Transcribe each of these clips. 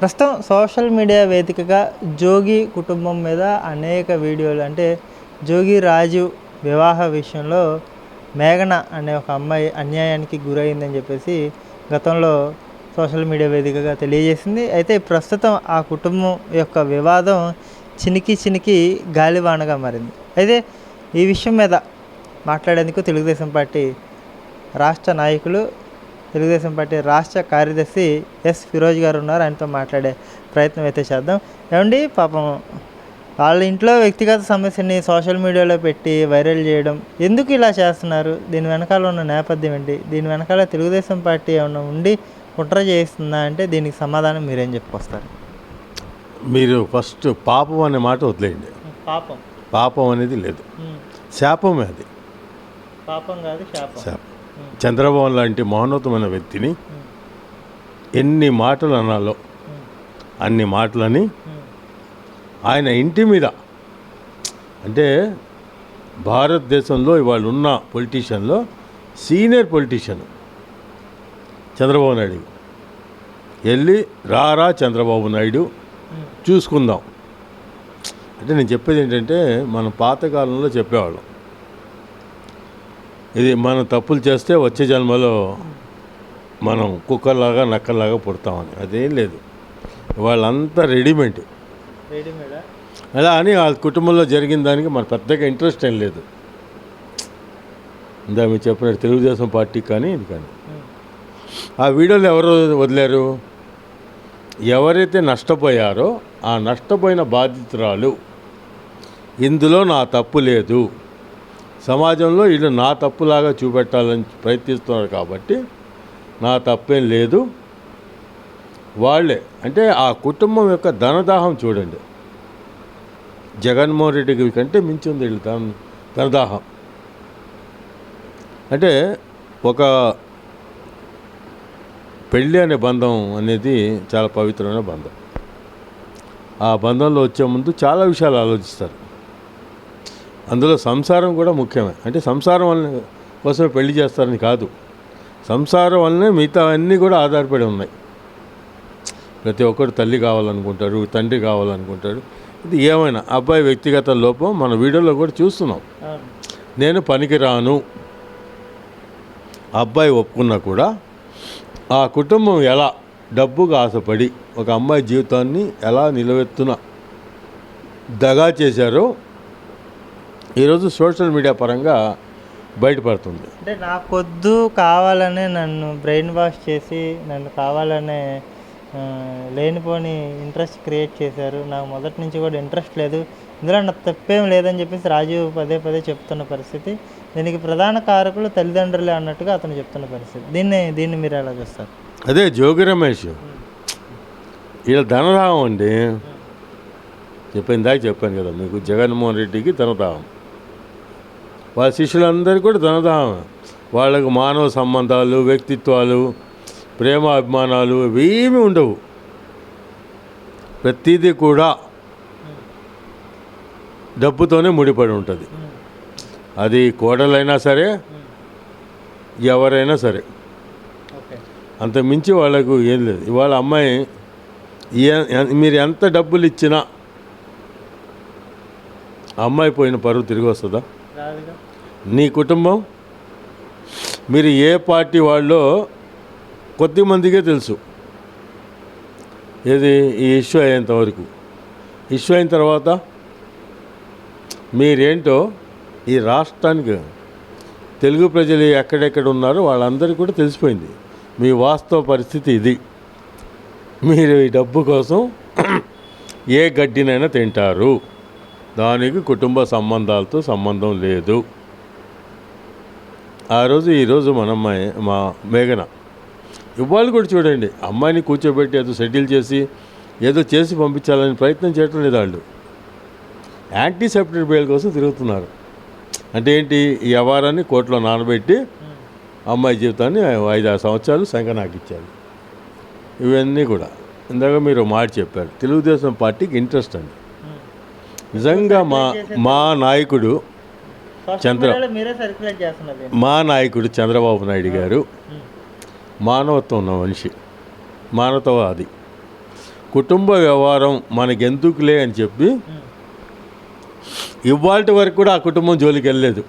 ప్రస్తుతం social media వేదికగా జోగి కుటుంబం మీద అనేక వీడియోలు అంటే జోగి రాజు వివాహ విషయంలో మేఘన అనే ఒక అమ్మాయి అన్యాయానికి గురైందని చెప్పేసి గతంలో సోషల్ మీడియా వేదికగా తెలియజేసింది. అయితే ప్రస్తుతం ఆ కుటుంబం యొక్క వివాదం చినికి గాలివానగా మారింది. అయితే ఈ విషయం మీద మాట్లాడేందుకు తెలుగుదేశం పార్టీ రాష్ట్ర నాయకులు, తెలుగుదేశం పార్టీ రాష్ట్ర కార్యదర్శి ఎస్ ఫిరోజ్ గారు ఉన్నారు. ఆయనతో మాట్లాడే ప్రయత్నం అయితే చేద్దాం. ఏమండి, పాపం వాళ్ళ ఇంట్లో వ్యక్తిగత సమస్యని సోషల్ మీడియాలో పెట్టి వైరల్ చేయడం ఎందుకు ఇలా చేస్తున్నారు? దీని వెనకాల ఉన్న నేపథ్యం ఏంటి? దీని వెనకాల తెలుగుదేశం పార్టీ ఏమన్నా ఉండి కుట్ర చేస్తుందా అంటే దీనికి సమాధానం మీరేం చెప్పుకొస్తారు? మీరు ఫస్ట్ పాపం అనే మాట వదిలేయండి. పాపం అనేది లేదు, శాపమే అది. పాపం కాదు, శాపం. చంద్రబాబు లాంటి మహోన్నతమైన వ్యక్తిని ఎన్ని మాటలు అనాలో అన్ని మాటలని ఆయన ఇంటి మీద, అంటే భారతదేశంలో ఇవాళ ఉన్న పొలిటీషియన్లో సీనియర్ పొలిటీషియన్ చంద్రబాబు నాయుడు వెళ్ళి రారా చంద్రబాబు నాయుడు చూసుకుందాం అంటే, నేను చెప్పేది ఏంటంటే మనం పాతకాలంలో చెప్పేవాళ్ళం, ఇది మనం తప్పులు చేస్తే వచ్చే జన్మలో మనం కుక్కర్లాగా నక్కర్లాగా పుడతామని. అదేం లేదు, వాళ్ళంతా రెడీమేడ్. అలా అని వాళ్ళ కుటుంబంలో జరిగిన దానికి మన పెద్దగా ఇంట్రెస్ట్ ఏం లేదు. ఇందా మీరు చెప్పినట్టు తెలుగుదేశం పార్టీ కానీ ఇది కానీ ఆ వీడియోలు ఎవరు వదిలేరు? ఎవరైతే నష్టపోయారో ఆ నష్టపోయిన బాధితురాలు ఇందులో నా తప్పు లేదు, సమాజంలో వీళ్ళు నా తప్పులాగా చూపెట్టాలని ప్రయత్నిస్తున్నారు కాబట్టి నా తప్పేం లేదు, వాళ్ళే అంటే ఆ కుటుంబం యొక్క ధనదాహం చూడండి. జగన్మోహన్ రెడ్డి కంటే మించి ఉంది వీళ్ళు ధనదాహం. అంటే ఒక పెళ్ళి అనే బంధం అనేది చాలా పవిత్రమైన బంధం. ఆ బంధంలో వచ్చే ముందు చాలా విషయాలు ఆలోచిస్తారు. అందులో సంసారం కూడా ముఖ్యమే. అంటే సంసారం వల్ల కోసమే పెళ్లి చేస్తారని కాదు, సంసారం వల్లనే మిగతా అన్నీ కూడా ఆధారపడి ఉన్నాయి. ప్రతి ఒక్కరు తల్లి కావాలనుకుంటారు, తండ్రి కావాలనుకుంటారు. ఇది ఏమైనా అబ్బాయి వ్యక్తిగత లోపం మన వీడియోలో కూడా చూస్తున్నాం. నేను పనికి రాను అబ్బాయి ఒప్పుకున్నా కూడా ఆ కుటుంబం ఎలా డబ్బుగా ఆశపడి ఒక అమ్మాయి జీవితాన్ని ఎలా నిలవెత్తున దగా చేశారో ఈరోజు సోషల్ మీడియా పరంగా బయటపడుతుంది. అంటే నాకొద్దు కావాలనే నన్ను బ్రెయిన్ వాష్ చేసి నన్ను కావాలనే లేనిపోని ఇంట్రెస్ట్ క్రియేట్ చేశారు, నాకు మొదటి నుంచి కూడా ఇంట్రెస్ట్ లేదు, ఇందులో నాకు తప్పేం లేదని చెప్పేసి రాజు పదే చెప్తున్న పరిస్థితి. దీనికి ప్రధాన కారకులు తల్లిదండ్రులే అన్నట్టుగా అతను చెప్తున్న పరిస్థితి. దీన్ని మీరు ఎలా చూస్తారు? అదే జోగి రమేష్ వీళ్ళ ధనదాహం అండి. చెప్పాను కదా మీకు, జగన్మోహన్ రెడ్డికి ధనదాహం, వాళ్ళ శిష్యులందరికీ కూడా ధనదాహం. వాళ్ళకు మానవ సంబంధాలు, వ్యక్తిత్వాలు, ప్రేమ అభిమానాలు ఇవేమీ ఉండవు. ప్రతిదీ కూడా డబ్బుతోనే ముడిపడి ఉంటుంది. అది కోడలైనా సరే ఎవరైనా సరే, అంత మించి వాళ్ళకు ఏం లేదు. ఇవాళ అమ్మాయి మీరు ఎంత డబ్బులు ఇచ్చినా అమ్మాయి పోయిన పరువు తిరిగి వస్తుందా? నీ కుటుంబం మీరు ఏ పార్టీ వాళ్ళో కొద్ది మందికే తెలుసు. ఏది ఈ ఇష్యూ అయ్యేంతవరకు. ఇష్యూ అయిన తర్వాత మీరేంటో ఈ రాష్ట్రానికి తెలుగు ప్రజలు ఎక్కడెక్కడ ఉన్నారో వాళ్ళందరికీ కూడా తెలిసిపోయింది. మీ వాస్తవ పరిస్థితి ఇది. మీరు ఈ డబ్బు కోసం ఏ గడ్డినైనా తింటారు, దానికి కుటుంబ సంబంధాలతో సంబంధం లేదు. ఈరోజు మన అమ్మాయి మా మేఘన ఇవాళ కూడా చూడండి, అమ్మాయిని కూర్చోబెట్టి ఏదో సెటిల్ చేసి ఏదో చేసి పంపించాలని ప్రయత్నం చేయటం లేదు. వాళ్ళు యాంటీసెప్టిక్ బెయిల్ కోసం తిరుగుతున్నారు. అంటే ఏంటి, ఈ వ్యవహారాన్ని కోర్టులో నానబెట్టి అమ్మాయి జీవితాన్ని 5-6 సంవత్సరాలు సంకనాకిచ్చారు. ఇవన్నీ కూడా ఇందాక మీరు మాట చెప్పారు, తెలుగుదేశం పార్టీకి ఇంట్రెస్ట్ అండి. నిజంగా మా నాయకుడు చంద్రబాబు నాయుడు గారు మానవత్వం ఉన్న మనిషి, మానవతావాది. కుటుంబ వ్యవహారం మనకెందుకులే అని చెప్పి ఇవాళ వరకు కూడా ఆ కుటుంబం జోలికి వెళ్ళలేదు.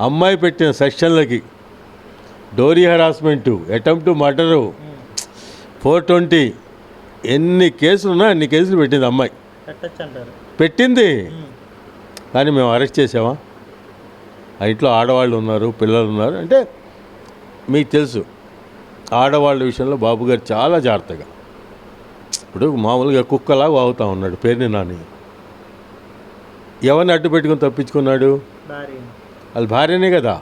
అమ్మాయి పెట్టిన సెక్షన్లకి డోరీ హరాస్మెంటు, అటెంప్ట్ మర్డరు, 420 ఎన్ని కేసులు ఉన్నా అన్ని కేసులు పెట్టింది అమ్మాయి. పెట్టింది. కానీ మేము అరెస్ట్ చేసామా? ఆ ఇంట్లో ఆడవాళ్ళు ఉన్నారు, పిల్లలు ఉన్నారు. అంటే మీకు తెలుసు ఆడవాళ్ళ విషయంలో బాబు గారు చాలా జాగ్రత్తగా. ఇప్పుడు మామూలుగా కుక్కలా వాగుతూ ఉన్నాడు పేరుని నాని. ఎవరిని అడ్డు పెట్టుకుని తప్పించుకున్నాడు? వాళ్ళ భార్యనే కదా.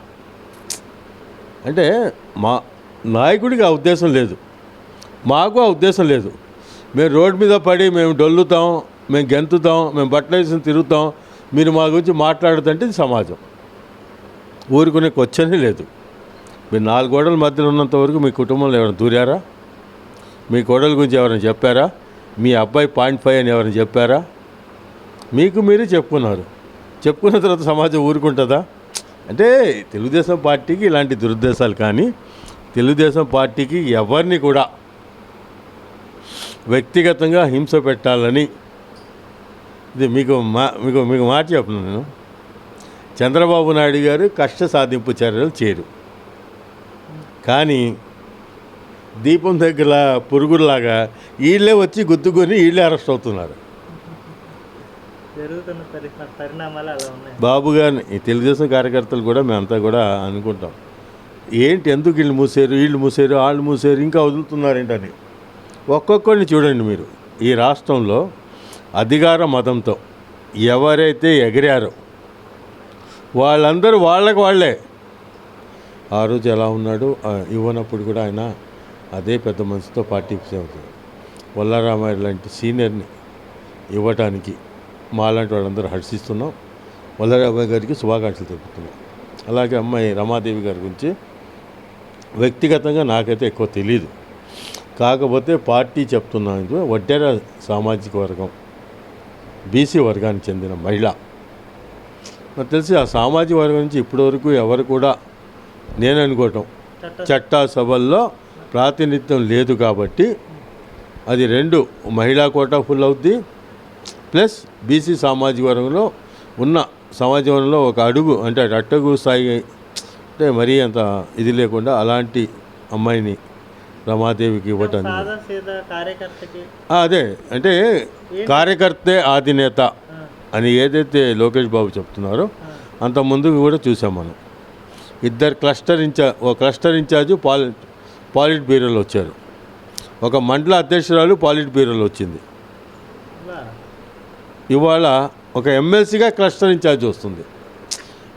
అంటే మా నాయకుడికి ఆ ఉద్దేశం లేదు, మాకు ఆ ఉద్దేశం లేదు. మేము రోడ్డు మీద పడి మేము డొల్లుతాం, మేము గెంతుతాం, మేము బట్టలు వేసుకుని తిరుగుతాం, మీరు మా గురించి మాట్లాడుతుంటే ఇది సమాజం. ఊరుకునే క్వశ్చనే లేదు. మీరు 4 గోడల మధ్యలో ఉన్నంత వరకు మీ కుటుంబంలో ఎవరైనా దూరారా? మీ కోడల గురించి ఎవరైనా చెప్పారా? మీ అబ్బాయి 0.5 అని ఎవరైనా చెప్పారా? మీకు మీరే చెప్పుకున్నారు. చెప్పుకున్న తర్వాత సమాజం ఊరుకుంటుందా? అంటే తెలుగుదేశం పార్టీకి ఇలాంటి దురుద్దేశాలు, కానీ తెలుగుదేశం పార్టీకి ఎవరిని కూడా వ్యక్తిగతంగా హింస పెట్టాలని ఇది మీకు మాట చెప్తున్నాను నేను. చంద్రబాబు నాయుడు గారు కష్ట సాధింపు చర్యలు చేయరు, కానీ దీపం దగ్గర పురుగులాగా వీళ్ళే వచ్చి గుద్దుకొని వీళ్ళే అరెస్ట్ అవుతున్నారు. బాబు గారిని ఈ తెలుగుదేశం కార్యకర్తలు కూడా మేమంతా కూడా అనుకుంటాం, ఏంటి ఎందుకు వీళ్ళు మూసారు, వాళ్ళు మూసారు, ఇంకా వదులుతున్నారు ఏంటని. ఒక్కొక్కరిని చూడండి మీరు. ఈ రాష్ట్రంలో అధికార మతంతో ఎవరైతే ఎగిరారో వాళ్ళందరూ వాళ్ళే. ఆ రోజు ఎలా ఉన్నాడు ఇవ్వనప్పుడు కూడా ఆయన అదే పెద్ద మనసుతో పార్టీకి సేవ. వల్లారామయ్య లాంటి సీనియర్ని ఇవ్వటానికి మాలాంటి వాళ్ళందరూ హర్షిస్తున్నాం. వల్లారామయ్య గారికి శుభాకాంక్షలు తెలుపుతున్నాం. అలాగే అమ్మాయి రమాదేవి గారి గురించి వ్యక్తిగతంగా నాకైతే ఎక్కువ తెలియదు, కాకపోతే పార్టీ చెప్తున్నాను, వడ్డెర సామాజిక వర్గం బీసీ వర్గానికి చెందిన మహిళ. నాకు తెలిసి ఆ సామాజిక వర్గం నుంచి ఇప్పటివరకు ఎవరు కూడా నేను అనుకోవటం చట్టసభల్లో ప్రాతినిధ్యం లేదు. కాబట్టి అది 2 మహిళా కోటా ఫుల్ అవుద్ది, ప్లస్ బీసీ సామాజిక వర్గంలో ఉన్న సమాజ వర్గంలో ఒక అడుగు, అంటే అట్టగు స్థాయి, అంటే మరీ అంత ఇది లేకుండా అలాంటి అమ్మాయిని రమాదేవికి ఇవ్వటానికి అదే అంటే కార్యకర్తే ఆధినేత అని ఏదైతే లోకేష్ బాబు చెప్తున్నారో అంత ముందుకు కూడా చూసాం మనం. 2 క్లస్టర్ ఇన్ఛార్జు పాలిట్ బ్యూరోలో వచ్చారు, ఒక మండల అధ్యక్షురాలు పాలిట్ బ్యూరోలో వచ్చింది. ఇవాళ ఒక ఎమ్మెల్సీగా క్లస్టర్ ఇన్ఛార్జ్ వస్తుంది.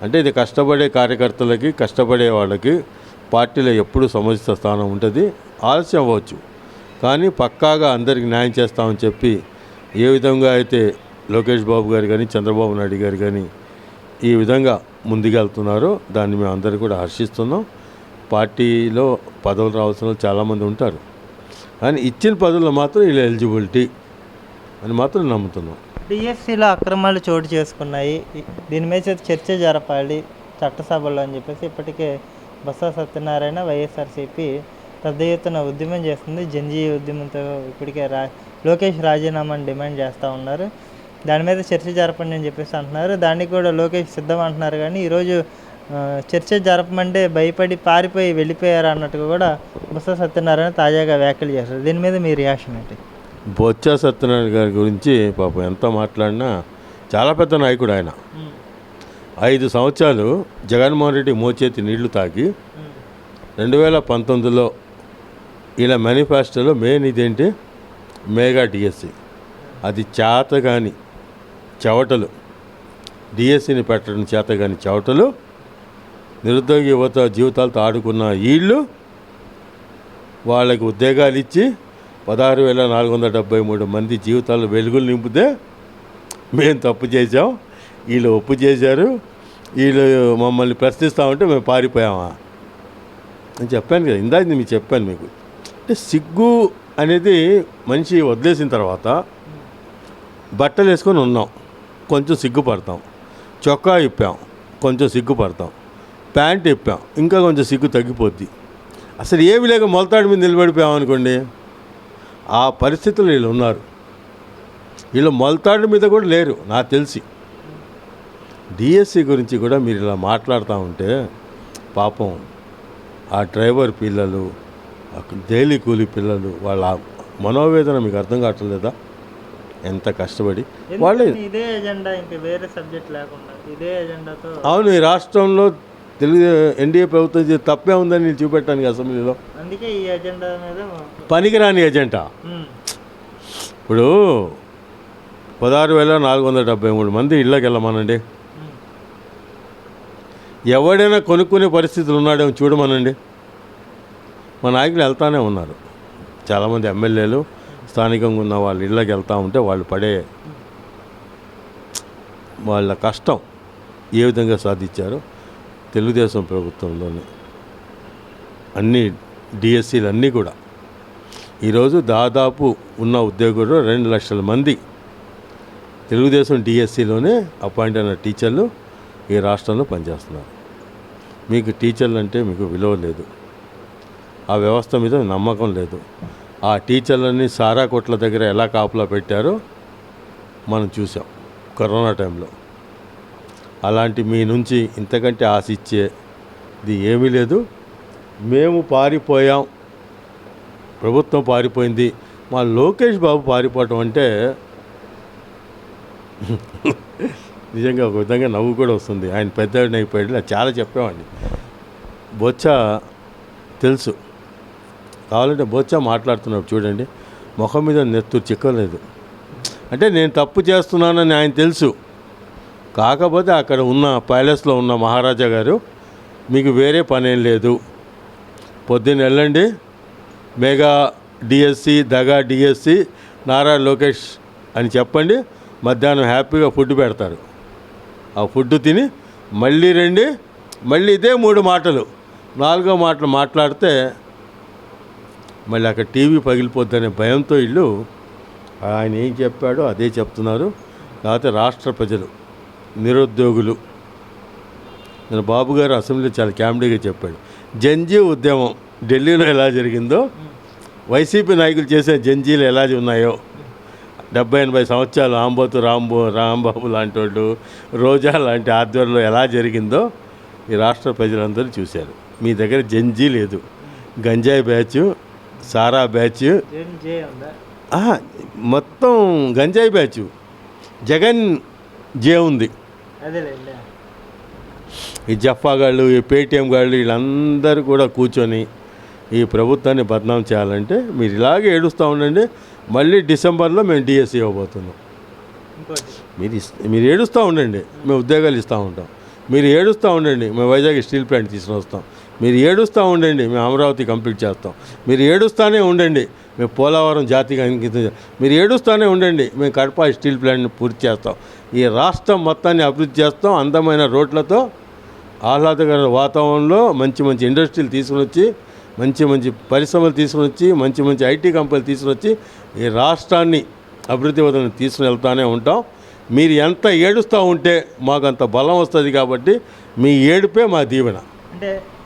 అంటే ఇది కష్టపడే కార్యకర్తలకి, కష్టపడే వాళ్ళకి పార్టీలో ఎప్పుడు సముచిత స్థానం ఉంటుంది. ఆలస్యం అవ్వచ్చు, కానీ పక్కాగా అందరికీ న్యాయం చేస్తామని చెప్పి ఏ విధంగా అయితే లోకేష్ బాబు గారు కానీ చంద్రబాబు నాయుడు గారు కానీ ఈ విధంగా ముందుకెళ్తున్నారో దాన్ని మేము అందరూ కూడా హర్షిస్తున్నాం. పార్టీలో పదవులు రావాల్సిన చాలామంది ఉంటారు, కానీ ఇచ్చిన పదవుల్లో మాత్రం వీళ్ళు ఎలిజిబిలిటీ అని మాత్రం నమ్ముతున్నాం. డిఎస్సిలో అక్రమాలు చోటు చేసుకున్నాయి, దీని మీద చర్చ జరపాలి చట్టసభలో అని చెప్పేసి ఇప్పటికే బొత్స సత్యనారాయణ వైఎస్ఆర్సీపీ పెద్ద ఎత్తున ఉద్యమం చేస్తుంది. జంజీ ఉద్యమంతో ఇప్పటికే లోకేష్ రాజీనామాని డిమాండ్ చేస్తూ ఉన్నారు. దాని మీద చర్చ జరపండి అని చెప్పేసి అంటున్నారు. దానికి కూడా లోకేష్ సిద్ధం అంటున్నారు. కానీ ఈరోజు చర్చ జరపమంటే భయపడి పారిపోయి వెళ్ళిపోయారు అన్నట్టుగా కూడా బొత్స సత్యనారాయణ తాజాగా వ్యాఖ్యలు చేశారు. దీని మీద మీ రియాక్షన్ ఏంటి? బొత్స సత్యనారాయణ గారి గురించి పాపం ఎంత మాట్లాడినా చాలా పెద్ద నాయకుడు ఆయన. 5 సంవత్సరాలు జగన్మోహన్ రెడ్డి మోచేతి నీళ్లు తాగి 2019లో ఇలా మేనిఫెస్టోలో మెయిన్ ఇదేంటి మెగా డిఎస్సి, అది చేతగాని చవటలు, డిఎస్సిని పెట్టడం చేతగాని చవటలు, నిరుద్యోగ యువత జీవితాలతో ఆడుకున్న వీళ్ళు వాళ్ళకి ఉద్యోగాలు ఇచ్చి 16,473 మంది జీవితాల్లో వెలుగులు నింపితే మేము తప్పు చేసాం, వీళ్ళు ఒప్పు చేశారు, వీళ్ళు మమ్మల్ని ప్రశ్నిస్తామంటే మేము పారిపోయామా అని చెప్పాను కదా, ఇందాక మీకు చెప్పాను మీకు. అంటే సిగ్గు అనేది మనిషి వదిలేసిన తర్వాత బట్టలు వేసుకొని ఉన్నాం, కొంచెం సిగ్గుపడతాం, చొక్కా ఇప్పాం, కొంచెం సిగ్గుపడతాం, ప్యాంట్ ఇప్పాం, ఇంకా కొంచెం సిగ్గు తగ్గిపోద్ది. అసలు ఏమి లేక మొలతాడు మీద నిలబడిపోయాం అనుకోండి, ఆ పరిస్థితులు వీళ్ళు ఉన్నారు. వీళ్ళు మొలతాడు మీద కూడా లేరు నాకు తెలిసి. డిఎస్సి గురించి కూడా మీరు ఇలా మాట్లాడుతూ ఉంటే పాపం ఆ డ్రైవర్ పిల్లలు, డైలీ కూలీ పిల్లలు, వాళ్ళ మనోవేదన మీకు అర్థం కావట్లేదా? ఎంత కష్టపడి వాళ్ళే. ఇదే ఎజెండా, ఇంకా వేరే సబ్జెక్ట్ లేకుండా ఇదే ఎజెండాతో. అవును, ఈ రాష్ట్రంలో ఎన్డీఏ ప్రభుత్వం తప్పే ఉందని నేను చూపెట్టాను అసెంబ్లీలో. అందుకే ఈ ఎజెండా మీద పనికిరాని ఎజెండా. ఇప్పుడు 16,473 మంది ఇళ్ళకి వెళ్ళమనండి. ఎవడైనా కొనుక్కునే పరిస్థితులు ఉన్నాడేమో చూడమనండి. మా నాయకులు వెళ్తానే ఉన్నారు. చాలామంది ఎమ్మెల్యేలు స్థానికంగా ఉన్న వాళ్ళ ఇళ్ళకి వెళ్తూ ఉంటే వాళ్ళు పడే వాళ్ళ కష్టం ఏ విధంగా సాధించారో తెలుగుదేశం ప్రభుత్వంలోనే అన్ని డిఎస్సీలు అన్నీ కూడా ఈరోజు దాదాపు ఉన్న ఉద్యోగులు 2 లక్షల మంది తెలుగుదేశం డిఎస్సీలోనే అపాయింట్ అయిన టీచర్లు ఈ రాష్ట్రంలో పనిచేస్తున్నారు. మీకు టీచర్లు అంటే మీకు విలువ లేదు, ఆ వ్యవస్థ మీద నమ్మకం లేదు. ఆ టీచర్లని సారా కొట్ల దగ్గర ఎలా కాపులా పెట్టారో మనం చూసాం కరోనా టైంలో. అలాంటి మీ నుంచి ఇంతకంటే ఆశిచ్చేది ఏమీ లేదు. మేము పారిపోయాం, ప్రభుత్వం పారిపోయింది, మా లోకేష్ బాబు పారిపోవటం అంటే నిజంగా ఒక విధంగా నవ్వు కూడా వస్తుంది. ఆయన పెద్దవాడిని అయిపోయాడు, నాకు చాలా చెప్పేవాడిని. బొచ్చ తెలుసు, కావాలంటే బొచ్చ మాట్లాడుతున్నాడు చూడండి, ముఖం మీద నెత్తు చిక్కలేదు. అంటే నేను తప్పు చేస్తున్నానని ఆయన తెలుసు. కాకపోతే అక్కడ ఉన్న ప్యాలెస్లో ఉన్న మహారాజా గారు, మీకు వేరే పనేం లేదు, పొద్దున్న వెళ్ళండి, మెగా డిఎస్సి, దగా డిఎస్సి, నారా లోకేష్ అని చెప్పండి, మధ్యాహ్నం హ్యాపీగా ఫుడ్ పెడతారు. ఆ ఫుడ్ తిని మళ్ళీ రండి, మళ్ళీ ఇదే 3 మాటలు, 4వ మాటలు మాట్లాడితే మళ్ళీ అక్కడ టీవీ పగిలిపోద్దనే భయంతో వీళ్ళు ఆయన ఏం చెప్పాడో అదే చెప్తున్నారు. కాకపోతే రాష్ట్ర ప్రజలు, నిరుద్యోగులు, నేను బాబు గారు అసెంబ్లీలో చాలా కామెడీగా చెప్పాడు. జంజీ ఉద్యమం ఢిల్లీలో ఎలా జరిగిందో, వైసీపీ నాయకులు చేసే జంజీలు ఎలా ఉన్నాయో, 70-80 సంవత్సరాలు ఆంబోతు రాంబాబు లాంటి వాళ్ళు, రోజా లాంటి ఆధ్వర్యంలో ఎలా జరిగిందో ఈ రాష్ట్ర ప్రజలందరూ చూశారు. మీ దగ్గర జంజీ లేదు, గంజాయి బ్యాచ్, సారా బ్యాచ్, మొత్తం గంజాయి బ్యాచ్, జగన్ జే ఉంది. ఈ జఫాగాళ్ళు, ఈ పేటీఎం గాళ్ళు, వీళ్ళందరూ కూడా కూర్చొని ఈ ప్రభుత్వాన్ని బదనాం చేయాలంటే మీరు ఇలాగే ఏడుస్తూ ఉండండి. మళ్ళీ డిసెంబర్లో మేము డిఎస్సి ఇవ్వబోతున్నాం. మీరు ఏడుస్తూ ఉండండి, మేము ఉద్యోగాలు ఇస్తూ ఉంటాం. మీరు ఏడుస్తూ ఉండండి, మేము వైజాగ్ స్టీల్ ప్లాంట్ తీసుకుని వస్తాం. మీరు ఏడుస్తూ ఉండండి, మేము అమరావతి కంప్లీట్ చేస్తాం. మీరు ఏడుస్తూనే ఉండండి, మేము పోలవరం జాతికి అంకితం. మీరు ఏడుస్తూనే ఉండండి, మేము కడప స్టీల్ ప్లాంట్ని పూర్తి చేస్తాం. ఈ రాష్ట్రం మొత్తాన్ని అభివృద్ధి చేస్తాం. అందమైన రోడ్లతో, ఆహ్లాదకర వాతావరణంలో మంచి మంచి ఇండస్ట్రీలు తీసుకుని వచ్చి, మంచి మంచి పరిశ్రమలు తీసుకుని వచ్చి, మంచి మంచి ఐటీ కంపెనీలు తీసుకుని వచ్చి ఈ రాష్ట్రాన్ని అభివృద్ధి వదలని తీసుకుని వెళ్తూనే ఉంటాం. మీరు ఎంత ఏడుస్తూ ఉంటే మాకు అంత బలం వస్తుంది. కాబట్టి మీ ఏడుపే మా దీవెన. అంటే